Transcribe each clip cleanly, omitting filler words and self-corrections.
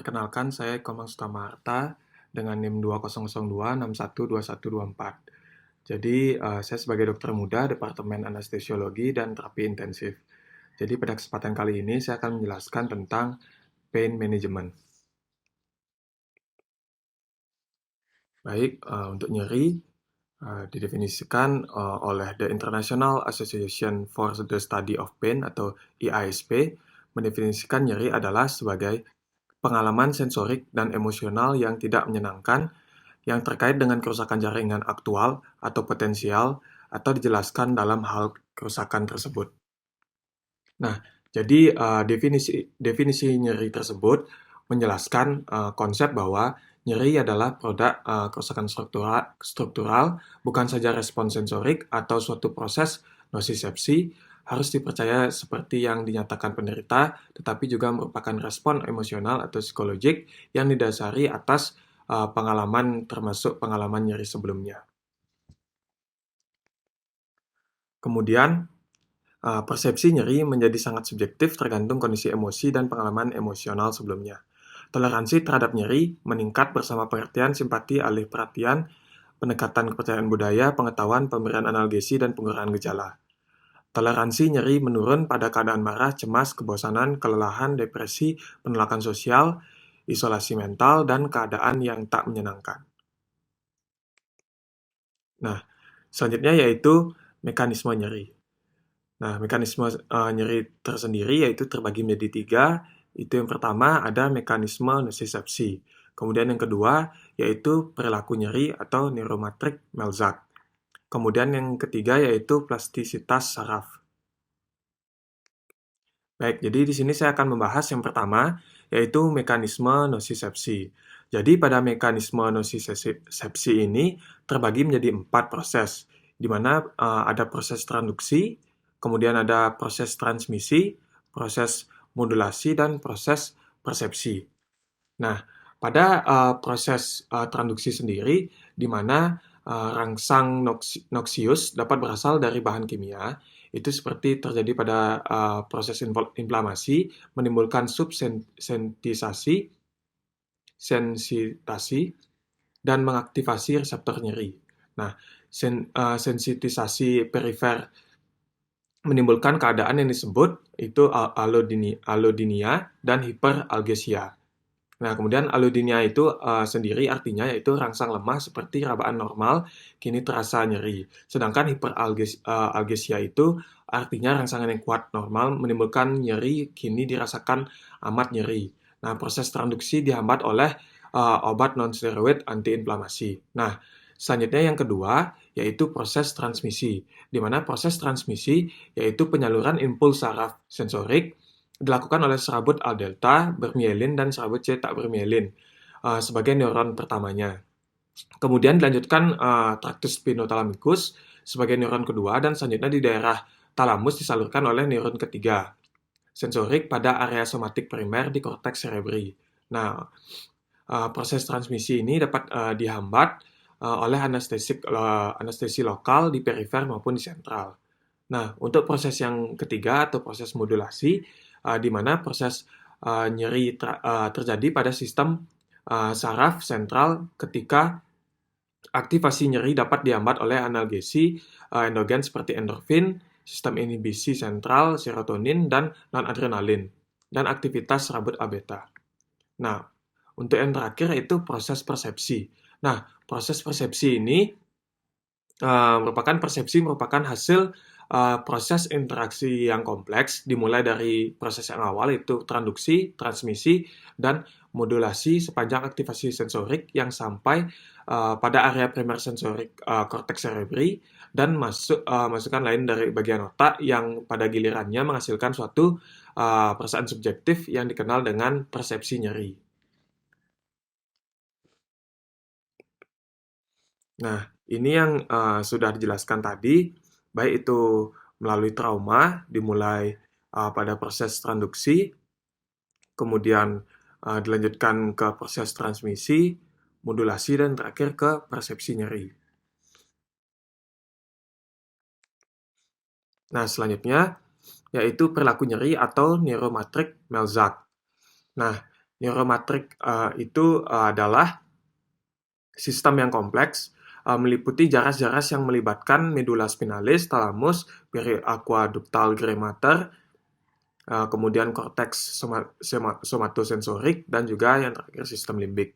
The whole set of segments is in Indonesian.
Perkenalkan, saya Komang Sutamarta dengan NIM 2002612124. Jadi, saya sebagai dokter muda Departemen Anestesiologi dan Terapi Intensif. Jadi, pada kesempatan kali ini saya akan menjelaskan tentang pain management. Baik, untuk nyeri didefinisikan oleh The International Association for the Study of Pain atau IASP, mendefinisikan nyeri adalah sebagai pengalaman sensorik dan emosional yang tidak menyenangkan yang terkait dengan kerusakan jaringan aktual atau potensial atau dijelaskan dalam hal kerusakan tersebut. Nah, jadi definisi definisi nyeri tersebut menjelaskan konsep bahwa nyeri adalah produk kerusakan struktural, bukan saja respon sensorik atau suatu proses nosisepsi harus dipercaya seperti yang dinyatakan penderita, tetapi juga merupakan respon emosional atau psikologik yang didasari atas pengalaman termasuk pengalaman nyeri sebelumnya. Kemudian, persepsi nyeri menjadi sangat subjektif tergantung kondisi emosi dan pengalaman emosional sebelumnya. Toleransi terhadap nyeri meningkat bersama pengertian, simpati, alih perhatian, pendekatan kepercayaan budaya, pengetahuan, pemberian analgesi, dan pengurangan gejala. Toleransi nyeri menurun pada keadaan marah, cemas, kebosanan, kelelahan, depresi, penolakan sosial, isolasi mental, dan keadaan yang tak menyenangkan. Nah, selanjutnya yaitu mekanisme nyeri. Nah, mekanisme nyeri tersendiri yaitu terbagi menjadi tiga. Itu yang pertama ada mekanisme nosisepsi. Kemudian yang kedua yaitu perilaku nyeri atau neurometrik Melzak. Kemudian yang ketiga yaitu plastisitas saraf. Baik, jadi di sini saya akan membahas yang pertama yaitu mekanisme nosisepsi. Jadi pada mekanisme nosisepsi ini terbagi menjadi 4 proses, di mana ada proses transduksi, kemudian ada proses transmisi, proses modulasi, dan proses persepsi. Nah, pada proses transduksi sendiri, di mana rangsang noxious dapat berasal dari bahan kimia, itu seperti terjadi pada proses inflamasi, menimbulkan sensitasi, dan mengaktifasi reseptor nyeri. Nah, sensitisasi perifer menimbulkan keadaan yang disebut itu allodynia dan hiperalgesia. Nah, kemudian allodynia itu sendiri artinya yaitu rangsang lemah seperti rabaan normal kini terasa nyeri. Sedangkan hiperalgesia itu artinya rangsangan yang kuat normal menimbulkan nyeri kini dirasakan amat nyeri. Nah, proses transduksi dihambat oleh obat nonsteroid antiinflamasi. Nah, selanjutnya yang kedua yaitu proses transmisi, di mana proses transmisi yaitu penyaluran impuls saraf sensorik dilakukan oleh serabut A-delta bermielin dan serabut C tak bermielin sebagai neuron pertamanya. Kemudian dilanjutkan tractus spinothalamikus sebagai neuron kedua dan selanjutnya di daerah talamus disalurkan oleh neuron ketiga, sensorik pada area somatik primer di korteks cerebri. Nah, proses transmisi ini dapat dihambat oleh anestesi lokal di perifer maupun di sentral. Nah, untuk proses yang ketiga atau proses modulasi, di mana proses nyeri terjadi pada sistem saraf sentral ketika aktivasi nyeri dapat dihambat oleh analgesi endogen seperti endorfin, sistem inhibisi sentral, serotonin, dan non-adrenalin, dan aktivitas serabut A-beta. Nah, untuk yang terakhir yaitu proses persepsi. Nah, proses persepsi ini merupakan hasil proses interaksi yang kompleks, dimulai dari proses yang awal yaitu transduksi, transmisi, dan modulasi sepanjang aktivasi sensorik yang sampai pada area primer sensorik korteks cerebri dan masukan lain dari bagian otak yang pada gilirannya menghasilkan suatu perasaan subjektif yang dikenal dengan persepsi nyeri. Nah, ini yang sudah dijelaskan tadi, baik itu melalui trauma, dimulai pada proses transduksi, kemudian dilanjutkan ke proses transmisi, modulasi, dan terakhir ke persepsi nyeri. Nah, selanjutnya yaitu perilaku nyeri atau neurometrik Melzak. Nah, Neuromatriks itu adalah sistem yang kompleks, meliputi jaras-jaras yang melibatkan medula spinalis, thalamus, periaqueductal grey matter, kemudian korteks somatosensorik, dan juga yang terakhir sistem limbik.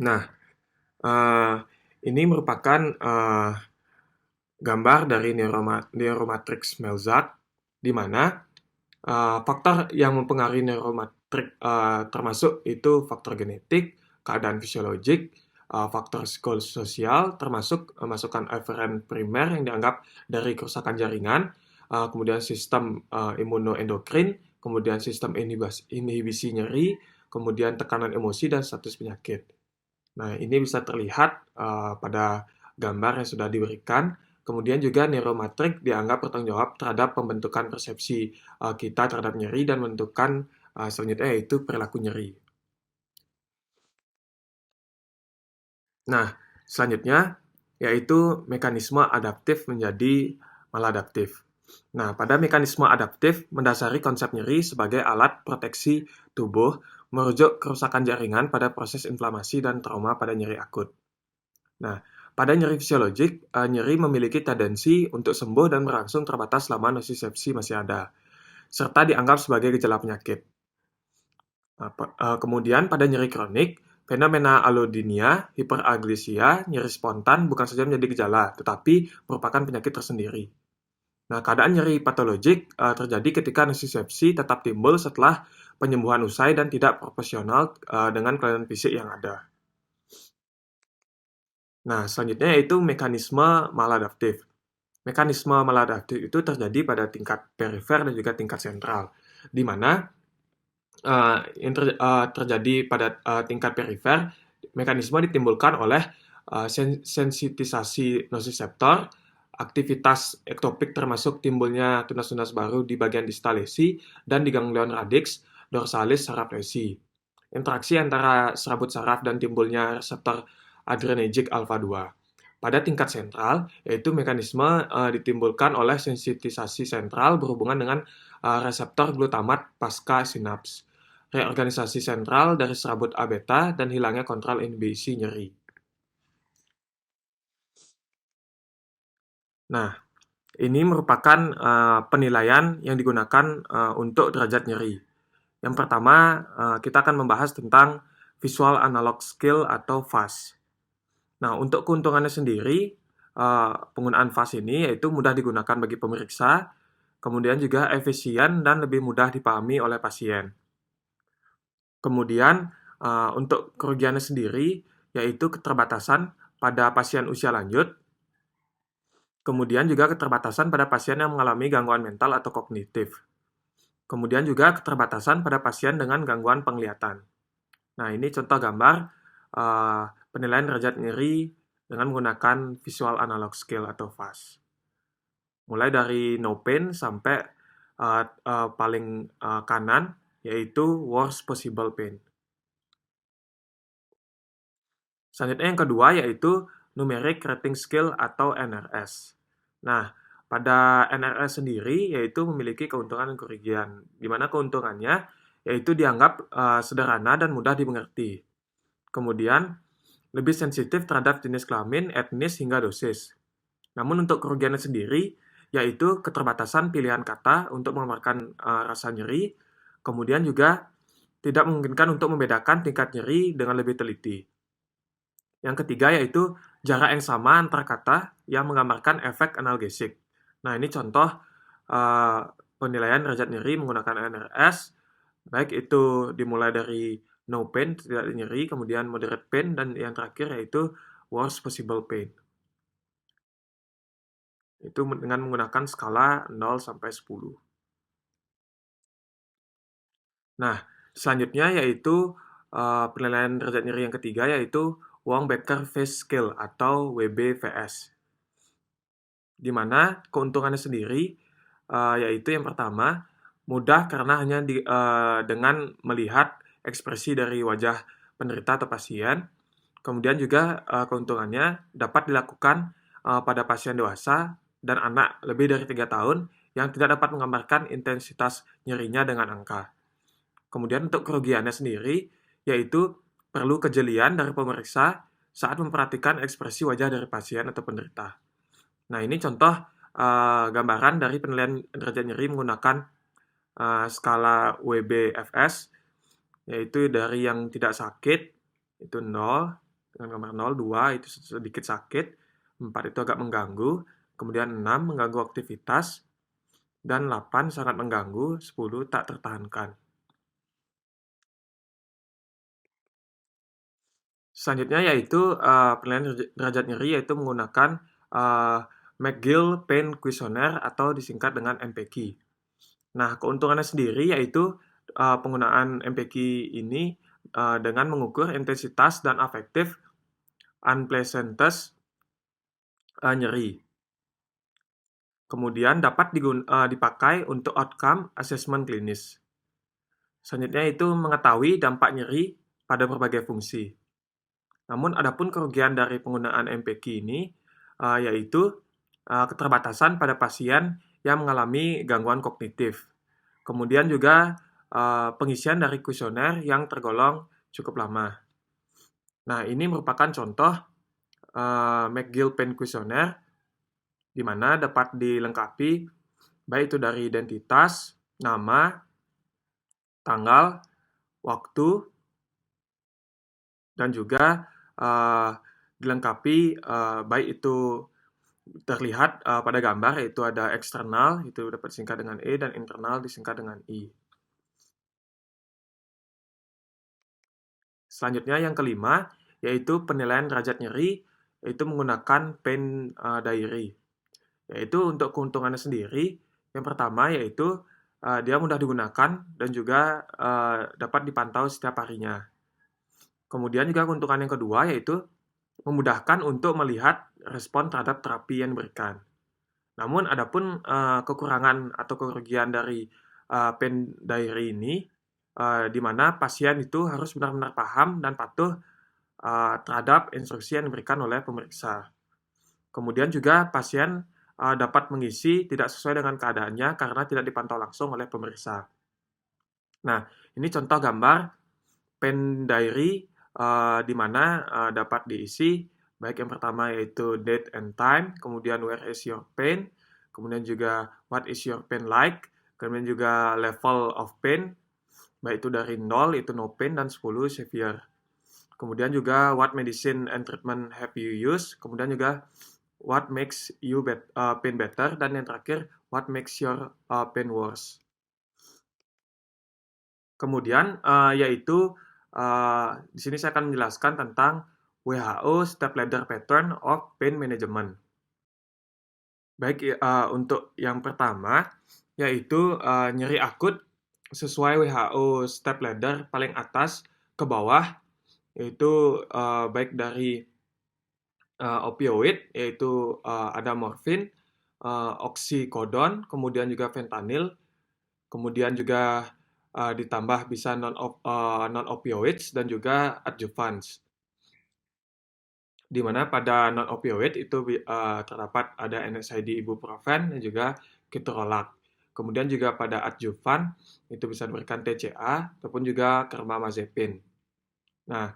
Nah, ini merupakan gambar dari neuromatriks Melzack, di mana faktor yang mempengaruhi neuromatrik termasuk itu faktor genetik, keadaan fisiologik, faktor psikososial, termasuk masukan eferen primer yang dianggap dari kerusakan jaringan, kemudian sistem imunoendokrin, kemudian sistem inhibisi nyeri, kemudian tekanan emosi, dan status penyakit. Nah, ini bisa terlihat pada gambar yang sudah diberikan. Kemudian juga neuromatrik dianggap bertanggung jawab terhadap pembentukan persepsi kita terhadap nyeri dan menentukan selanjutnya yaitu perilaku nyeri. Nah, selanjutnya yaitu mekanisme adaptif menjadi maladaptif. Nah, pada mekanisme adaptif mendasari konsep nyeri sebagai alat proteksi tubuh merujuk kerusakan jaringan pada proses inflamasi dan trauma pada nyeri akut. Nah, pada nyeri fisiologik, nyeri memiliki tendensi untuk sembuh dan berlangsung terbatas selama nosisepsi masih ada, serta dianggap sebagai gejala penyakit. Kemudian pada nyeri kronik, fenomena allodynia, hiperaglesia, nyeri spontan bukan saja menjadi gejala, tetapi merupakan penyakit tersendiri. Nah, keadaan nyeri patologik terjadi ketika nosisepsi tetap timbul setelah penyembuhan usai dan tidak proporsional dengan kelainan fisik yang ada. Nah, selanjutnya yaitu mekanisme maladaptif. Mekanisme maladaptif itu terjadi pada tingkat perifer dan juga tingkat sentral, di mana yang terjadi pada tingkat perifer, mekanisme ditimbulkan oleh sensitisasi nosiseptor, aktivitas ektopik termasuk timbulnya tunas-tunas baru di bagian distal lesi dan di ganglion radix, dorsalis, saraf lesi. Interaksi antara serabut saraf dan timbulnya reseptor adrenergic alfa 2. Pada tingkat sentral, yaitu mekanisme ditimbulkan oleh sensitisasi sentral berhubungan dengan reseptor glutamat pasca sinaps, reorganisasi sentral dari serabut A-beta, dan hilangnya kontrol inhibisi nyeri. Nah, ini merupakan penilaian yang digunakan untuk derajat nyeri. Yang pertama, kita akan membahas tentang Visual Analog Scale atau VAS. Nah, untuk keuntungannya sendiri, penggunaan VAS ini yaitu mudah digunakan bagi pemeriksa, kemudian juga efisien dan lebih mudah dipahami oleh pasien. Kemudian, untuk kerugiannya sendiri, yaitu keterbatasan pada pasien usia lanjut, kemudian juga keterbatasan pada pasien yang mengalami gangguan mental atau kognitif. Kemudian juga keterbatasan pada pasien dengan gangguan penglihatan. Nah, ini contoh gambar penilaian derajat nyeri dengan menggunakan Visual Analog Scale atau VAS. Mulai dari no pain sampai paling kanan, yaitu worst possible pain. Selanjutnya yang kedua yaitu Numeric Rating Scale atau NRS. Nah, pada NRS sendiri yaitu memiliki keuntungan dan kerugian, di mana keuntungannya yaitu dianggap sederhana dan mudah dimengerti. Kemudian, lebih sensitif terhadap jenis kelamin, etnis, hingga dosis. Namun untuk kerugiannya sendiri, yaitu keterbatasan pilihan kata untuk menggambarkan rasa nyeri, kemudian juga tidak memungkinkan untuk membedakan tingkat nyeri dengan lebih teliti. Yang ketiga yaitu jarak yang sama antara kata yang menggambarkan efek analgesik. Nah, ini contoh penilaian derajat nyeri menggunakan NRS, baik itu dimulai dari no pain, tidak nyeri, kemudian moderate pain, dan yang terakhir yaitu worst possible pain. Itu dengan menggunakan skala 0 sampai 10. Nah, selanjutnya yaitu penilaian derajat nyeri yang ketiga yaitu Wong-Baker Face Scale atau WBVS. Di mana keuntungannya sendiri yaitu yang pertama, mudah karena hanya dengan melihat ekspresi dari wajah penderita atau pasien. Kemudian juga keuntungannya dapat dilakukan pada pasien dewasa dan anak lebih dari 3 tahun yang tidak dapat menggambarkan intensitas nyerinya dengan angka. Kemudian untuk kerugiannya sendiri, yaitu perlu kejelian dari pemeriksa saat memperhatikan ekspresi wajah dari pasien atau penderita. Nah, ini contoh gambaran dari penilaian derajat nyeri menggunakan skala WBFS, yaitu dari yang tidak sakit, itu 0, dengan gambar 0, 2 itu sedikit sakit, 4 itu agak mengganggu, kemudian 6 mengganggu aktivitas, dan 8 sangat mengganggu, 10 tak tertahankan. Selanjutnya yaitu penilaian derajat nyeri yaitu menggunakan McGill Pain Questionnaire atau disingkat dengan MPQ. Nah, keuntungannya sendiri yaitu penggunaan MPQ ini dengan mengukur intensitas dan afektif unpleasantness nyeri. Kemudian dapat dipakai untuk outcome assessment klinis. Selanjutnya itu mengetahui dampak nyeri pada berbagai fungsi. Namun adapun kerugian dari penggunaan MPQ ini yaitu keterbatasan pada pasien yang mengalami gangguan kognitif. Kemudian juga pengisian dari kuesioner yang tergolong cukup lama. Nah, ini merupakan contoh McGill Pain Questionnaire di mana dapat dilengkapi baik itu dari identitas, nama, tanggal, waktu, dan juga dilengkapi baik itu terlihat pada gambar yaitu ada eksternal itu dapat disingkat dengan E dan internal disingkat dengan I. Selanjutnya yang kelima yaitu penilaian derajat nyeri yaitu menggunakan pain diary. Yaitu untuk keuntungannya sendiri yang pertama yaitu dia mudah digunakan dan juga dapat dipantau setiap harinya. Kemudian juga keuntungan yang kedua yaitu memudahkan untuk melihat respon terhadap terapi yang diberikan. Namun adapun kekurangan atau kerugian dari pain diary ini di mana pasien itu harus benar-benar paham dan patuh terhadap instruksi yang diberikan oleh pemeriksa. Kemudian juga pasien dapat mengisi tidak sesuai dengan keadaannya karena tidak dipantau langsung oleh pemeriksa. Nah, ini contoh gambar pain diary di mana dapat diisi baik yang pertama yaitu date and time, kemudian where is your pain, kemudian juga what is your pain like, kemudian juga level of pain, baik itu dari 0 itu no pain dan 10 severe. Kemudian juga what medicine and treatment have you used, kemudian juga what makes you pain better, dan yang terakhir what makes your pain worse. Kemudian yaitu di sini saya akan menjelaskan tentang WHO Step Ladder Pattern of Pain Management. Baik, untuk yang pertama yaitu nyeri akut sesuai WHO Step Ladder paling atas ke bawah yaitu baik dari opioid yaitu ada morfin, oksikodon, kemudian juga fentanyl, kemudian juga ditambah bisa non-opioids dan juga adjuvants. Di mana pada non-opioid itu terdapat ada NSAID ibuprofen dan juga ketorolac. Kemudian juga pada adjuvan itu bisa diberikan TCA ataupun juga carbamazepine. Nah,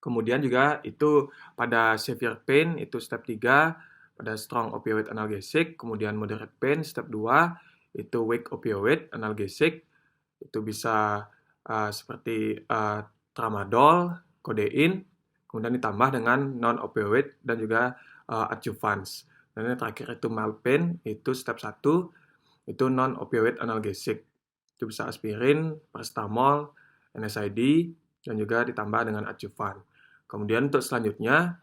kemudian juga itu pada severe pain itu step 3, pada strong opioid analgesic, kemudian moderate pain step 2, itu weak opioid analgesic, itu bisa seperti tramadol, kodein, kemudian ditambah dengan non-opioid dan juga adjuvants. Dan yang terakhir itu mild pain, itu step 1, itu non-opioid analgesic. Itu bisa aspirin, paracetamol, NSAID, dan juga ditambah dengan adjuvan. Kemudian untuk selanjutnya,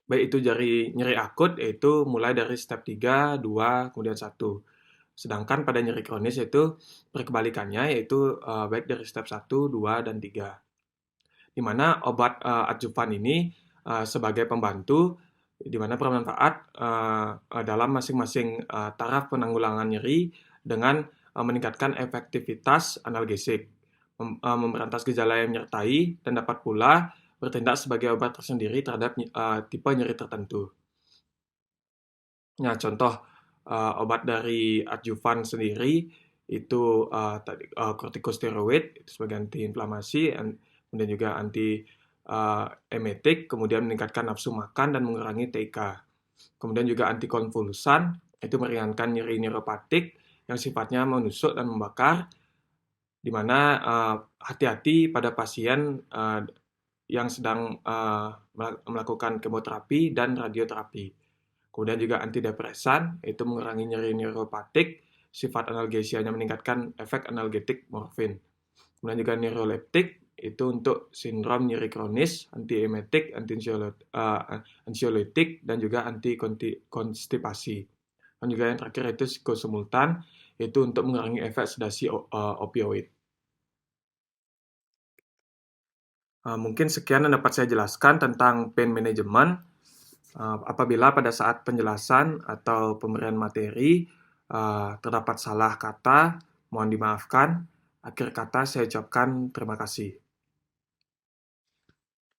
baik itu dari nyeri akut, yaitu mulai dari step 3, 2, kemudian 1. Sedangkan pada nyeri kronis itu berkebalikannya, yaitu baik dari step 1, 2, dan 3. Di mana obat adjuvan ini sebagai pembantu, di mana bermanfaat dalam masing-masing taraf penanggulangan nyeri dengan meningkatkan efektivitas analgesik, memberantas gejala yang menyertai, dan dapat pula bertindak sebagai obat tersendiri terhadap tipe nyeri tertentu. Nah, contoh obat dari adjuvan sendiri itu kortikosteroid sebagai antiinflamasi, kemudian juga anti emetik, kemudian meningkatkan nafsu makan dan mengurangi TK. Kemudian juga antikonvulsan, itu meringankan nyeri neuropatik yang sifatnya menusuk dan membakar, di mana hati-hati pada pasien yang sedang melakukan kemoterapi dan radioterapi. Kemudian juga antidepresan, itu mengurangi nyeri neuropatik, sifat analgesianya meningkatkan efek analgetik morfin. Kemudian juga neuroleptik, itu untuk sindrom nyeri kronis, antiemetik, anxiolytik, dan juga antikonstipasi. Dan juga yang terakhir itu psikosimultan, itu untuk mengurangi efek sedasi opioid. Mungkin sekian yang dapat saya jelaskan tentang pain management. Apabila pada saat penjelasan atau pemberian materi terdapat salah kata, mohon dimaafkan. Akhir kata saya ucapkan terima kasih.